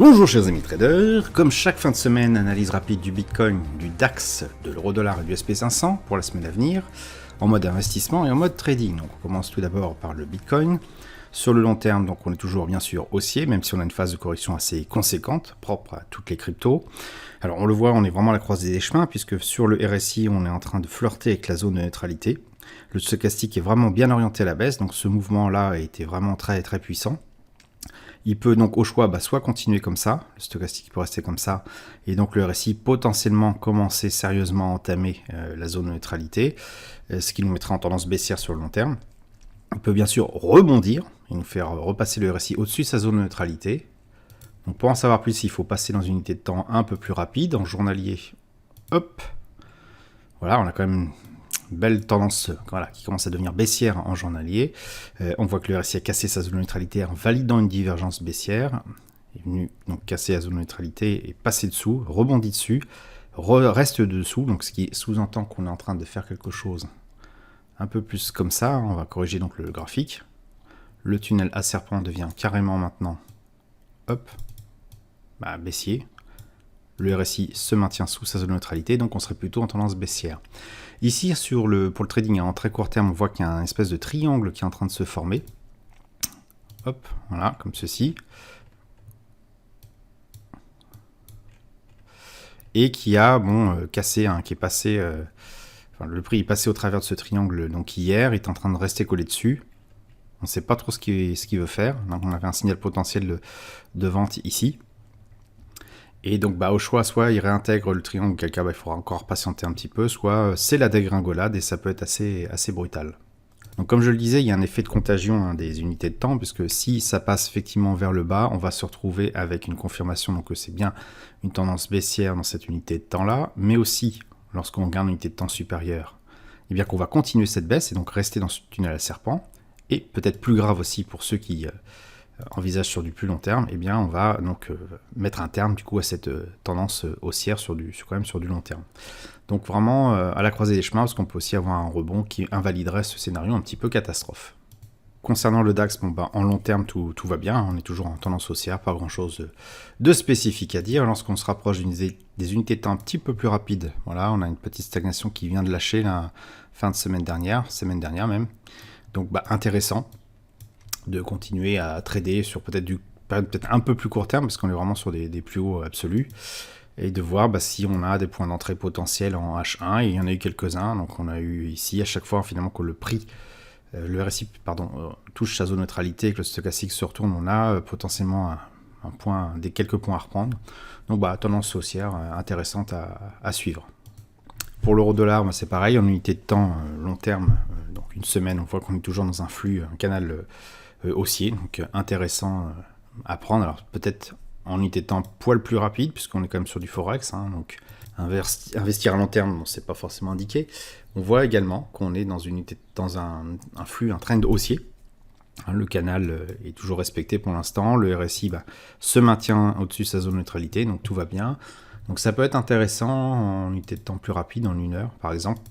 Bonjour chers amis traders, comme chaque fin de semaine, analyse rapide du Bitcoin, du DAX, de l'euro-dollar et du SP500 pour la semaine à venir, en mode investissement et en mode trading. Donc on commence tout d'abord par le Bitcoin. Sur le long terme, donc on est toujours bien sûr haussier, même si on a une phase de correction assez conséquente, propre à toutes les cryptos. Alors on le voit, on est vraiment à la croisée des chemins, puisque sur le RSI, on est en train de flirter avec la zone de neutralité. Le stochastique est vraiment bien orienté à la baisse, donc ce mouvement-là a été vraiment très très puissant. Il peut donc au choix soit continuer comme ça, le stochastique peut rester comme ça, et donc le RSI potentiellement commencer sérieusement à entamer la zone de neutralité, ce qui nous mettra en tendance baissière sur le long terme. Il peut bien sûr rebondir et nous faire repasser le RSI au-dessus de sa zone de neutralité. Donc pour en savoir plus, il faut passer dans une unité de temps un peu plus rapide, en journalier. Hop, voilà, on a quand même belle tendance qui commence à devenir baissière en journalier. On voit que le RSI a cassé sa zone de neutralité en validant une divergence baissière. Il est venu donc casser la zone de neutralité et passer dessous, rebondit dessus, reste dessous, donc ce qui sous-entend qu'on est en train de faire quelque chose un peu plus comme ça. On va corriger donc le graphique. Le tunnel à serpent devient carrément maintenant baissier. Le RSI se maintient sous sa zone de neutralité, donc on serait plutôt en tendance baissière. Ici, pour le trading en très court terme, on voit qu'il y a un espèce de triangle qui est en train de se former. Hop, voilà, comme ceci. Et qui a cassé, qui est passé... le prix est passé au travers de ce triangle donc hier, il est en train de rester collé dessus. On ne sait pas trop ce qu'il veut faire. Donc on avait un signal potentiel de vente ici. Et donc au choix, soit il réintègre le triangle, auquel cas il faudra encore patienter un petit peu, soit c'est la dégringolade et ça peut être assez brutal. Donc comme je le disais, il y a un effet de contagion des unités de temps, puisque si ça passe effectivement vers le bas, on va se retrouver avec une confirmation donc que c'est bien une tendance baissière dans cette unité de temps-là, mais aussi lorsqu'on regarde une unité de temps supérieure, et bien qu'on va continuer cette baisse et donc rester dans ce tunnel à serpent, et peut-être plus grave aussi pour ceux qui envisage sur du plus long terme, et bien on va donc mettre un terme du coup à cette tendance haussière sur du long terme. Donc vraiment à la croisée des chemins, parce qu'on peut aussi avoir un rebond qui invaliderait ce scénario un petit peu catastrophe. Concernant le DAX, en long terme tout va bien, on est toujours en tendance haussière, pas grand chose de spécifique à dire. Lorsqu'on se rapproche des unités de temps un petit peu plus rapides, voilà, on a une petite stagnation qui vient de lâcher la fin de semaine dernière même. Donc intéressant de continuer à trader sur peut-être un peu plus court terme, parce qu'on est vraiment sur des plus hauts absolus, et de voir si on a des points d'entrée potentiels en H1, et il y en a eu quelques-uns. Donc on a eu ici à chaque fois finalement que le RSI touche sa zone neutralité et que le stochastique se retourne, on a potentiellement quelques points à reprendre. Donc tendance haussière intéressante à suivre. Pour l'euro-dollar, c'est pareil, en unité de temps long terme, donc une semaine, on voit qu'on est toujours dans un canal haussier, donc intéressant à prendre. Alors peut-être en unité de temps poil plus rapide, puisqu'on est quand même sur du forex, donc investir à long terme, c'est pas forcément indiqué. On voit également qu'on est dans un flux, un trend haussier. Le canal est toujours respecté pour l'instant, le RSI se maintient au-dessus de sa zone de neutralité, donc tout va bien. Donc ça peut être intéressant en unité de temps plus rapide, en 1 heure par exemple,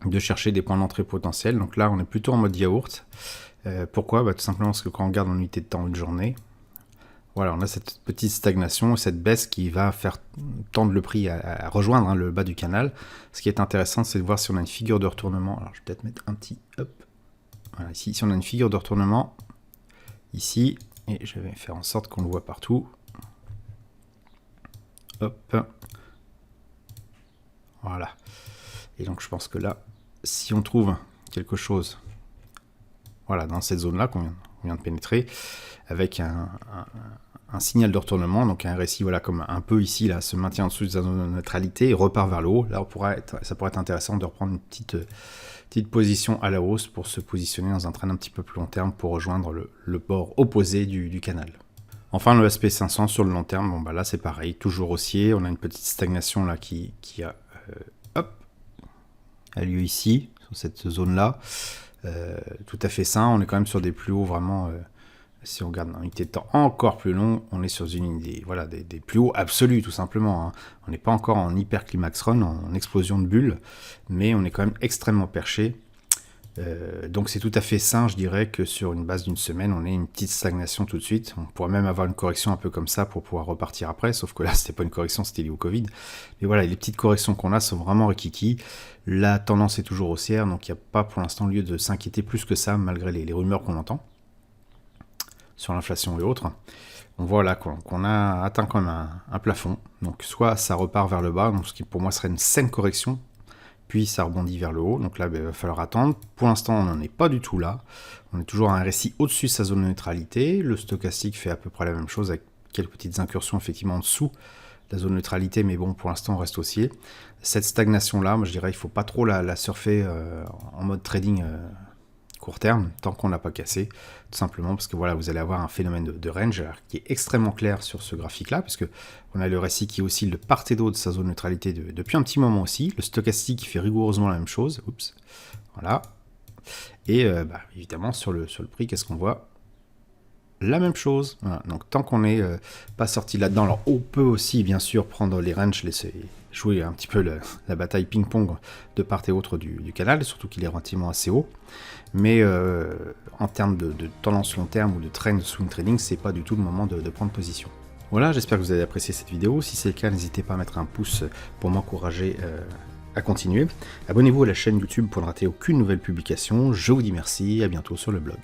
de chercher des points d'entrée potentiels. Donc là on est plutôt en mode yaourt. Pourquoi tout simplement parce que quand on regarde en unité de temps de journée, voilà, on a cette petite stagnation, cette baisse qui va faire tendre le prix à rejoindre le bas du canal. Ce qui est intéressant, c'est de voir si on a une figure de retournement. Alors je vais peut-être mettre un petit voilà, ici, si on a une figure de retournement ici, et je vais faire en sorte qu'on le voit partout. Voilà. Et donc je pense que là, si on trouve quelque chose dans cette zone-là qu'on vient de pénétrer, avec un signal de retournement, donc un RSI comme un peu ici, là, se maintient en dessous de sa zone de neutralité et repart vers le haut. Là, ça pourrait être intéressant de reprendre une petite position à la hausse pour se positionner dans un train un petit peu plus long terme pour rejoindre le bord opposé du canal. Enfin, le SP500 sur le long terme, là c'est pareil, toujours haussier. On a une petite stagnation là qui a lieu ici, sur cette zone-là. Tout à fait sain, on est quand même sur des plus hauts vraiment, si on regarde une unité de temps encore plus long, on est sur des plus hauts absolus tout simplement. On n'est pas encore en hyper climax run, en explosion de bulles, mais on est quand même extrêmement perché Donc c'est tout à fait sain, je dirais, que sur une base d'une semaine, on ait une petite stagnation tout de suite. On pourrait même avoir une correction un peu comme ça pour pouvoir repartir après, sauf que là, c'était pas une correction, c'était lié au Covid. Mais voilà, les petites corrections qu'on a sont vraiment rikiki. La tendance est toujours haussière, donc il n'y a pas pour l'instant lieu de s'inquiéter plus que ça, malgré les rumeurs qu'on entend sur l'inflation et autres. On voit là qu'on a atteint quand même un plafond. Donc soit ça repart vers le bas, donc ce qui pour moi serait une saine correction, puis ça rebondit vers le haut, donc là il va falloir attendre. Pour l'instant on n'en est pas du tout là, on est toujours à un récit au-dessus de sa zone de neutralité, le stochastique fait à peu près la même chose avec quelques petites incursions effectivement en dessous de la zone de neutralité, mais bon pour l'instant on reste haussier. Cette stagnation là, moi je dirais il ne faut pas trop la surfer en mode trading court terme, tant qu'on n'a pas cassé, tout simplement parce que voilà, vous allez avoir un phénomène de range qui est extrêmement clair sur ce graphique-là, puisque on a le récit qui oscille de part et d'autre de sa zone de neutralité depuis un petit moment aussi, le stochastique qui fait rigoureusement la même chose, oups, voilà, et évidemment sur le prix, qu'est-ce qu'on voit ? La même chose, voilà. Donc tant qu'on n'est pas sorti là-dedans, alors on peut aussi bien sûr prendre les ranges, laisser jouer un petit peu la bataille ping-pong de part et autre du canal, surtout qu'il est relativement assez haut, mais en termes de tendance long terme ou de trend swing trading, c'est pas du tout le moment de prendre position. Voilà, j'espère que vous avez apprécié cette vidéo, si c'est le cas, n'hésitez pas à mettre un pouce pour m'encourager à continuer. Abonnez-vous à la chaîne YouTube pour ne rater aucune nouvelle publication, je vous dis merci, à bientôt sur le blog.